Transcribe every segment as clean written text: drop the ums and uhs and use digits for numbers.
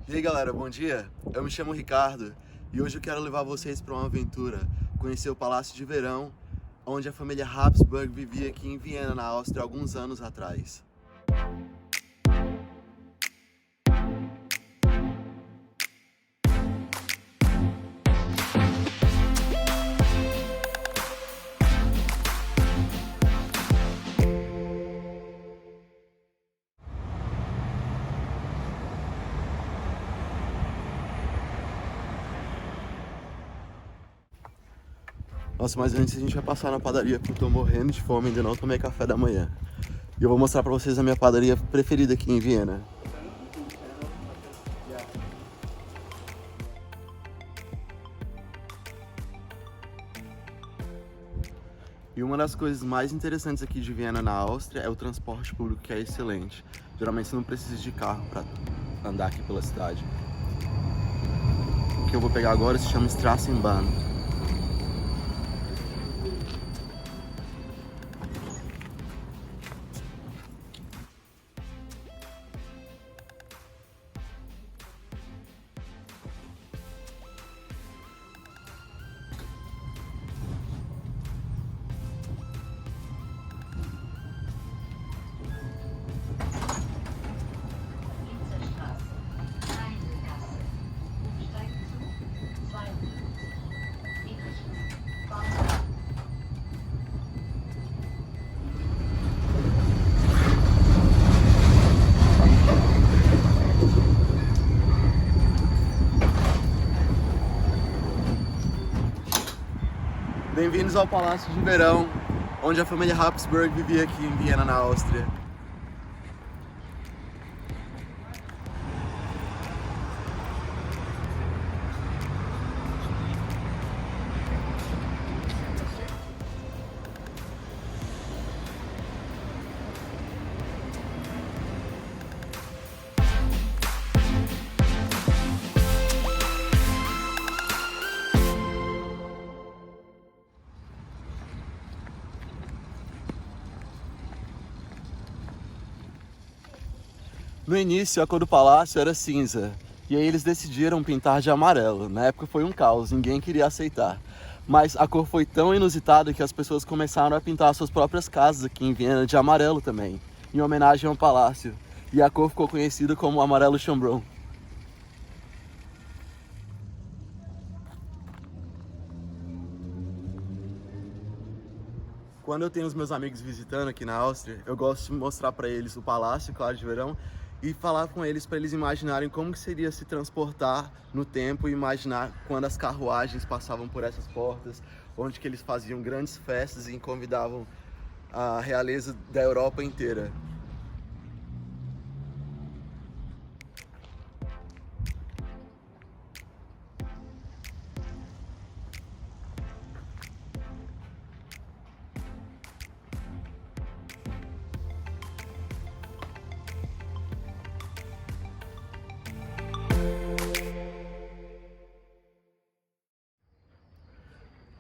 E aí galera, bom dia? Eu me chamo Ricardo e hoje eu quero levar vocês para uma aventura, conhecer o Palácio de Verão, onde a família Habsburg vivia aqui em Viena, na Áustria, alguns anos atrás. Nossa, mas antes a gente vai passar na padaria porque eu tô morrendo de fome, ainda não tomei café da manhã. E eu vou mostrar pra vocês a minha padaria preferida aqui em Viena. E uma das coisas mais interessantes aqui de Viena, na Áustria, é o transporte público, que é excelente. Geralmente você não precisa de carro para andar aqui pela cidade. O que eu vou pegar agora se chama Straßenbahn. Bem-vindos ao Palácio de Verão, onde a família Habsburg vivia aqui em Viena, na Áustria. No início, a cor do palácio era cinza, e aí eles decidiram pintar de amarelo. Na época foi um caos, ninguém queria aceitar. Mas a cor foi tão inusitada que as pessoas começaram a pintar suas próprias casas aqui em Viena de amarelo também, em homenagem ao palácio. E a cor ficou conhecida como amarelo chambron. Quando eu tenho os meus amigos visitando aqui na Áustria, eu gosto de mostrar para eles o Palácio, claro, de Verão, e falar com eles para eles imaginarem como que seria se transportar no tempo e imaginar quando as carruagens passavam por essas portas, onde que eles faziam grandes festas e convidavam a realeza da Europa inteira.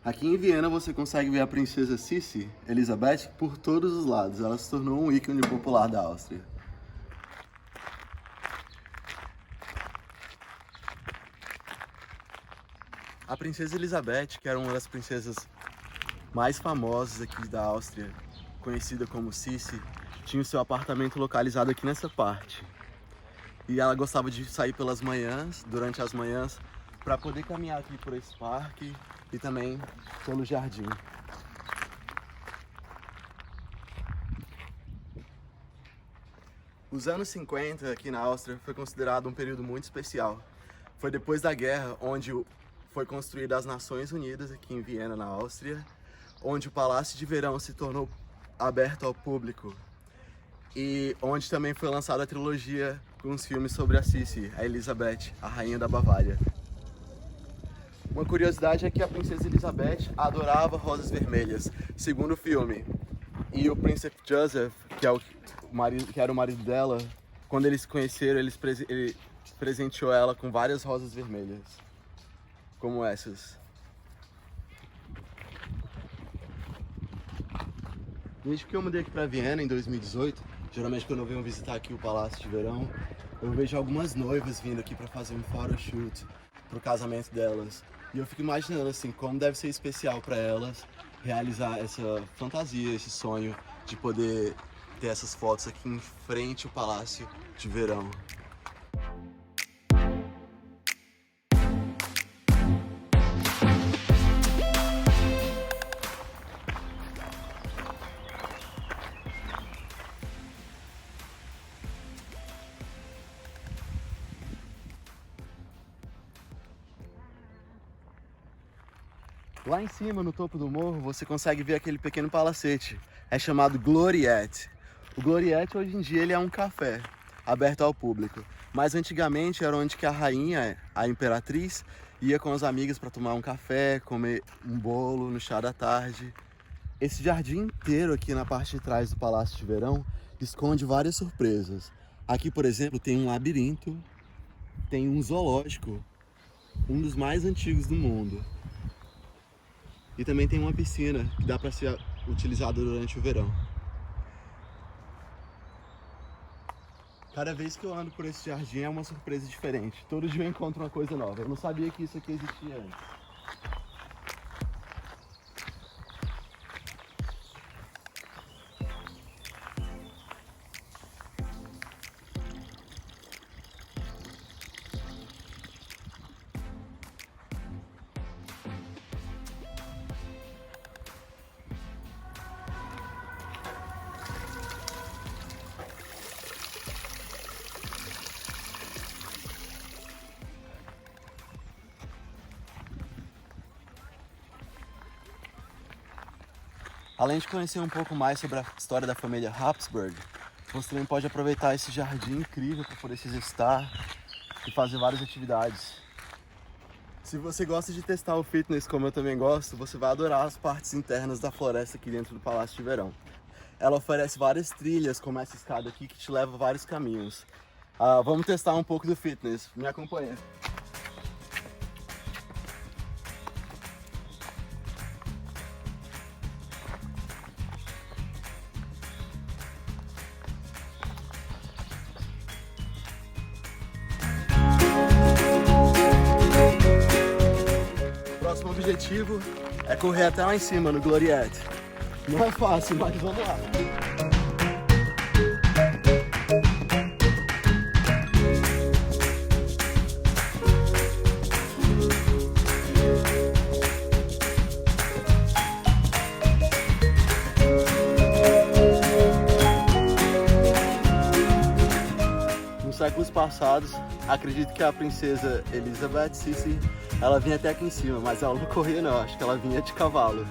Aqui em Viena você consegue ver a princesa Sissi, Elizabeth, por todos os lados. Ela se tornou um ícone popular da Áustria. A princesa Elizabeth, que era uma das princesas mais famosas aqui da Áustria, conhecida como Sissi, tinha o seu apartamento localizado aqui nessa parte. E ela gostava de sair pelas manhãs, durante as manhãs, para poder caminhar aqui por esse parque e também pelo jardim. Os anos 50 aqui na Áustria foi considerado um período muito especial. Foi depois da guerra onde foi construída as Nações Unidas aqui em Viena, na Áustria, onde o Palácio de Verão se tornou aberto ao público e onde também foi lançada a trilogia com os filmes sobre a Sissi, a Elizabeth, a Rainha da Bavária. Uma curiosidade é que a princesa Elizabeth adorava rosas vermelhas, segundo o filme. E o príncipe Joseph, que era o marido dela, quando eles se conheceram, ele presenteou ela com várias rosas vermelhas, como essas. Desde que eu mudei aqui para Viena em 2018, Geralmente quando eu venho visitar aqui o Palácio de Verão, eu vejo algumas noivas vindo aqui para fazer um photoshoot pro casamento delas. E eu fico imaginando assim, como deve ser especial para elas realizar essa fantasia, esse sonho de poder ter essas fotos aqui em frente ao Palácio de Verão. Lá em cima, no topo do morro, você consegue ver aquele pequeno palacete. É chamado Gloriette. O Gloriette, hoje em dia, ele é um café aberto ao público. Mas antigamente era onde que a rainha, a imperatriz, ia com as amigas para tomar um café, comer um bolo no chá da tarde. Esse jardim inteiro aqui na parte de trás do Palácio de Verão esconde várias surpresas. Aqui, por exemplo, tem um labirinto, tem um zoológico, um dos mais antigos do mundo. E também tem uma piscina que dá para ser utilizada durante o verão. Cada vez que eu ando por esse jardim é uma surpresa diferente. Todo dia eu encontro uma coisa nova. Eu não sabia que isso aqui existia antes. Além de conhecer um pouco mais sobre a história da família Habsburg, você também pode aproveitar esse jardim incrível para poder se exercitar e fazer várias atividades. Se você gosta de testar o fitness como eu também gosto, você vai adorar as partes internas da floresta aqui dentro do Palácio de Verão. Ela oferece várias trilhas, como essa escada aqui, que te leva a vários caminhos. Vamos testar um pouco do fitness. Me acompanha. Próximo objetivo é correr até lá em cima, no Gloriette. Não é fácil, mas vamos lá. Nos séculos passados, acredito que a princesa Elizabeth Sissi, ela vinha até aqui em cima, mas ela não corria não, acho que ela vinha de cavalo.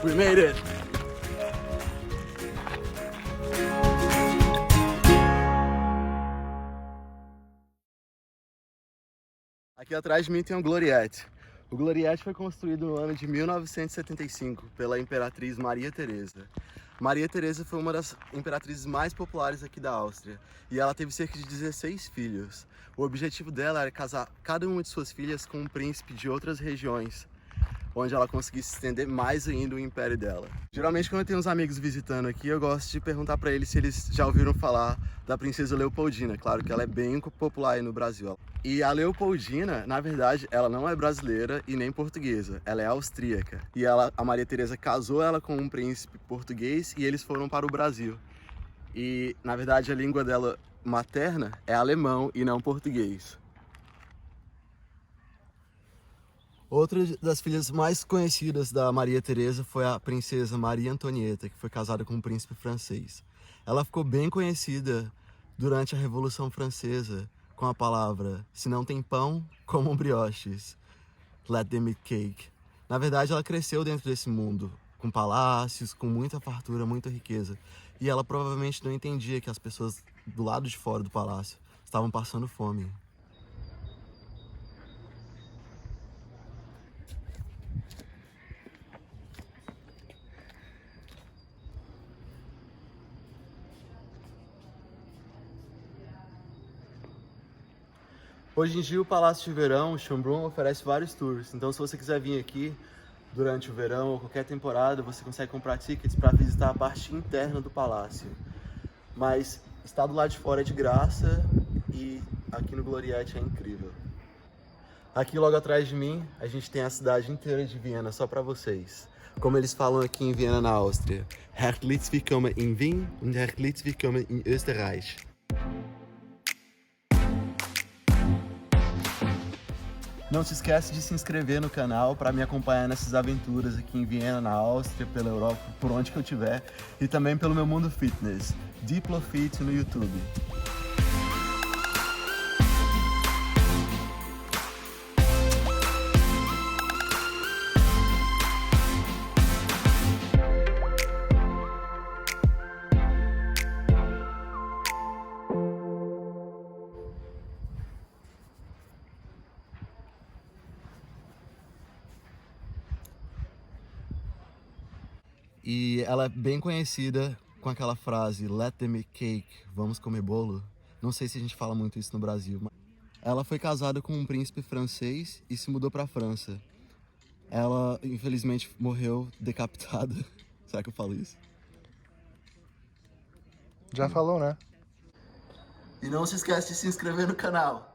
We made it! Aqui atrás de mim tem o Gloriette. O Gloriette foi construído no ano de 1975 pela imperatriz Maria Teresa. Maria Teresa foi uma das imperatrizes mais populares aqui da Áustria e ela teve cerca de 16 filhos. O objetivo dela era casar cada uma de suas filhas com um príncipe de outras regiões, onde ela conseguisse estender mais ainda o império dela. Geralmente quando eu tenho uns amigos visitando aqui, eu gosto de perguntar para eles se eles já ouviram falar da princesa Leopoldina. Claro que ela é bem popular aí no Brasil. E a Leopoldina, na verdade, ela não é brasileira e nem portuguesa, ela é austríaca. E a Maria Teresa casou ela com um príncipe português e eles foram para o Brasil. E, na verdade, a língua dela materna é alemão e não português. Outra das filhas mais conhecidas da Maria Teresa foi a princesa Maria Antonieta, que foi casada com um príncipe francês. Ela ficou bem conhecida durante a Revolução Francesa com a palavra "se não tem pão, comam brioches, let them eat cake". Na verdade, ela cresceu dentro desse mundo, com palácios, com muita fartura, muita riqueza. E ela provavelmente não entendia que as pessoas do lado de fora do palácio estavam passando fome. Hoje em dia o Palácio de Verão, o Schönbrunn, oferece vários tours. Então se você quiser vir aqui durante o verão ou qualquer temporada, você consegue comprar tickets para visitar a parte interna do palácio. Mas estar do lado de fora é de graça e aqui no Gloriette é incrível. Aqui logo atrás de mim, a gente tem a cidade inteira de Viena só para vocês. Como eles falam aqui em Viena, na Áustria. Herzlich willkommen in Wien und herzlich willkommen in Österreich. Não se esquece de se inscrever no canal para me acompanhar nessas aventuras aqui em Viena, na Áustria, pela Europa, por onde que eu estiver. E também pelo meu mundo fitness, DiploFit no YouTube. E ela é bem conhecida com aquela frase Let them make cake, vamos comer bolo. Não sei se a gente fala muito isso no Brasil. Mas ela foi casada com um príncipe francês e se mudou para a França. Ela, infelizmente, morreu decapitada. Será que eu falo isso? Já falou, né? E não se esquece de se inscrever no canal.